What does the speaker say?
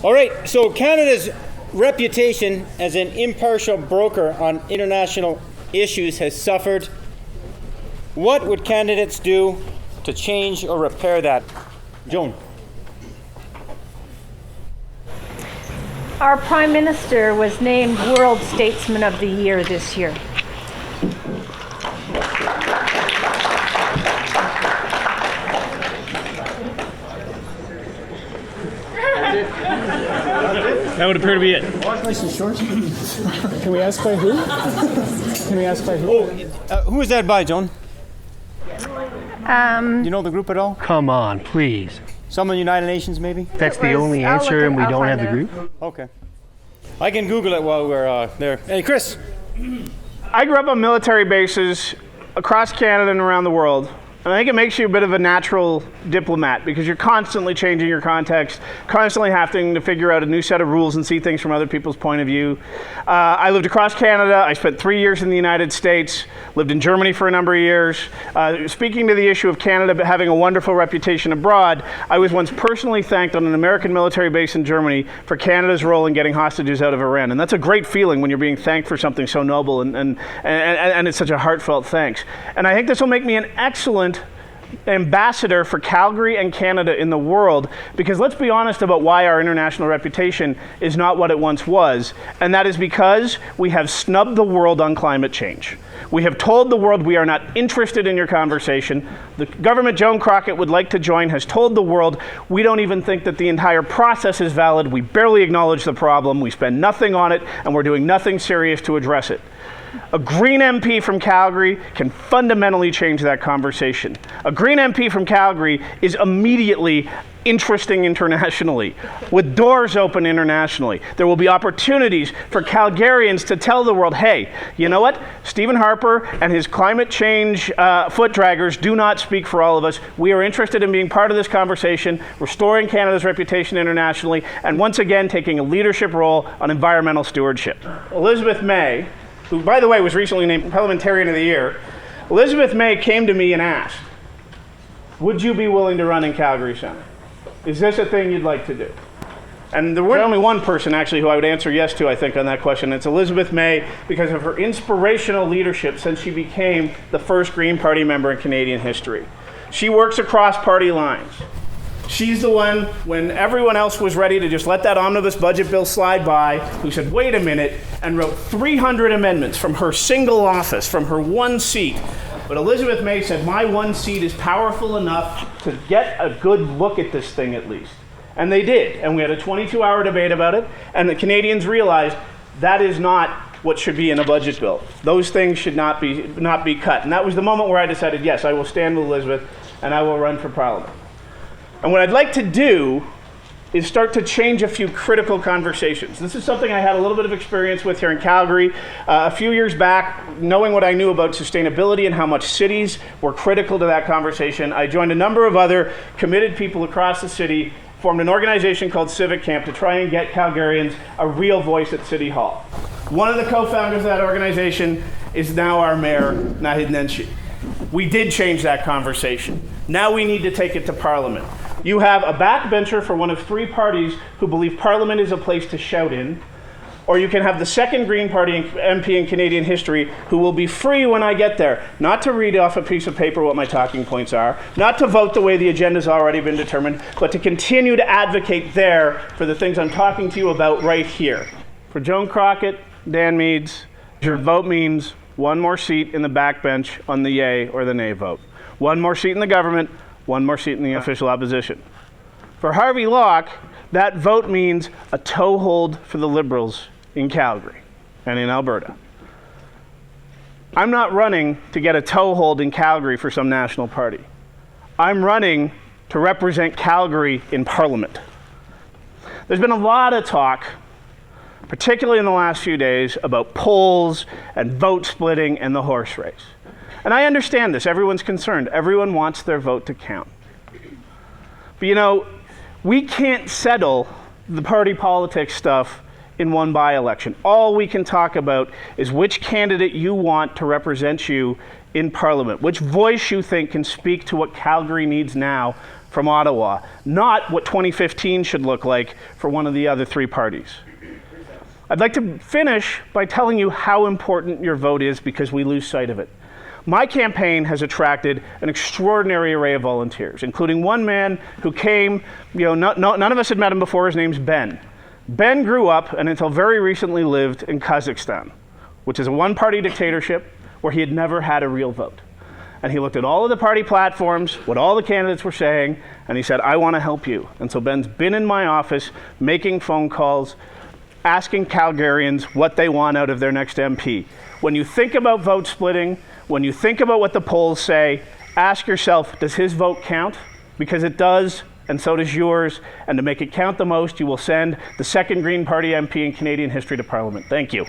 All right, so Canada's reputation as an impartial broker on international issues has suffered. What would candidates do to change or repair that? Joan. Our Prime Minister was named World Statesman of the Year this year. That would appear to be it. Nice and short. Can we ask by who? Who is that by, Joan? You know the group at all? Come on, please. Someone United Nations, maybe? That's the only answer, and we don't have the group? Okay. I can Google it while we're there. Hey, Chris. I grew up on military bases across Canada and around the world. And I think it makes you a bit of a natural diplomat because you're constantly changing your context, constantly having to figure out a new set of rules and see things from other people's point of view. I lived across Canada. I spent 3 years in the United States, lived in Germany for a number of years. Speaking to the issue of Canada having a wonderful reputation abroad, I was once personally thanked on an American military base in Germany for Canada's role in getting hostages out of Iran. And that's a great feeling when you're being thanked for something so noble and it's such a heartfelt thanks. And I think this will make me an excellent ambassador for Calgary and Canada in the world, because let's be honest about why our international reputation is not what it once was, and that is because we have snubbed the world on climate change. We have told the world we are not interested in your conversation. The government Joan Crockatt would like to join has told the world we don't even think that the entire process is valid. We barely acknowledge the problem. We spend nothing on it, and we're doing nothing serious to address it. A Green MP from Calgary can fundamentally change that conversation. A Green MP from Calgary is immediately interesting internationally, with doors open internationally. There will be opportunities for Calgarians to tell the world, hey, you know what? Stephen Harper and his climate change foot draggers do not speak for all of us. We are interested in being part of this conversation, restoring Canada's reputation internationally, and once again taking a leadership role on environmental stewardship. Elizabeth May, who, by the way, was recently named Parliamentarian of the Year, Elizabeth May came to me and asked, would you be willing to run in Calgary Centre? Is this a thing you'd like to do? And there was only one person, actually, who I would answer yes to, I think, on that question. It's Elizabeth May, because of her inspirational leadership since she became the first Green Party member in Canadian history. She works across party lines. She's the one, when everyone else was ready to just let that omnibus budget bill slide by, who said, wait a minute, and wrote 300 amendments from her single office, from her one seat. But Elizabeth May said, my one seat is powerful enough to get a good look at this thing at least. And they did, and we had a 22-hour debate about it, and the Canadians realized that is not what should be in a budget bill. Those things should not be cut. And that was the moment where I decided, yes, I will stand with Elizabeth, and I will run for Parliament. And what I'd like to do is start to change a few critical conversations. This is something I had a little bit of experience with here in Calgary. A few years back, knowing what I knew about sustainability and how much cities were critical to that conversation, I joined a number of other committed people across the city, formed an organization called Civic Camp to try and get Calgarians a real voice at City Hall. One of the co-founders of that organization is now our mayor, Naheed Nenshi. We did change that conversation. Now we need to take it to Parliament. You have a backbencher for one of three parties who believe Parliament is a place to shout in, or you can have the second Green Party MP in Canadian history who will be free when I get there, not to read off a piece of paper what my talking points are, not to vote the way the agenda's already been determined, but to continue to advocate there for the things I'm talking to you about right here. For Joan Crockatt, Dan Meads, your vote means one more seat in the backbench on the yay or the nay vote. One more seat in the government, one more seat in the official opposition. For Harvey Locke, that vote means a toehold for the Liberals in Calgary and in Alberta. I'm not running to get a toehold in Calgary for some national party. I'm running to represent Calgary in Parliament. There's been a lot of talk, particularly in the last few days, about polls and vote splitting and the horse race. And I understand this. Everyone's concerned. Everyone wants their vote to count. But you know, we can't settle the party politics stuff in one by-election. All we can talk about is which candidate you want to represent you in Parliament, which voice you think can speak to what Calgary needs now from Ottawa, not what 2015 should look like for one of the other three parties. I'd like to finish by telling you how important your vote is because we lose sight of it. My campaign has attracted an extraordinary array of volunteers, including one man who came, none of us had met him before. His name's Ben. Ben grew up and until very recently lived in Kazakhstan, which is a one-party dictatorship where he had never had a real vote. And he looked at all of the party platforms, what all the candidates were saying, and he said, I want to help you. And so Ben's been in my office making phone calls, asking Calgarians what they want out of their next MP. When you think about vote splitting, when you think about what the polls say, ask yourself, does his vote count? Because it does, and so does yours. And to make it count the most, you will send the second Green Party MP in Canadian history to Parliament. Thank you.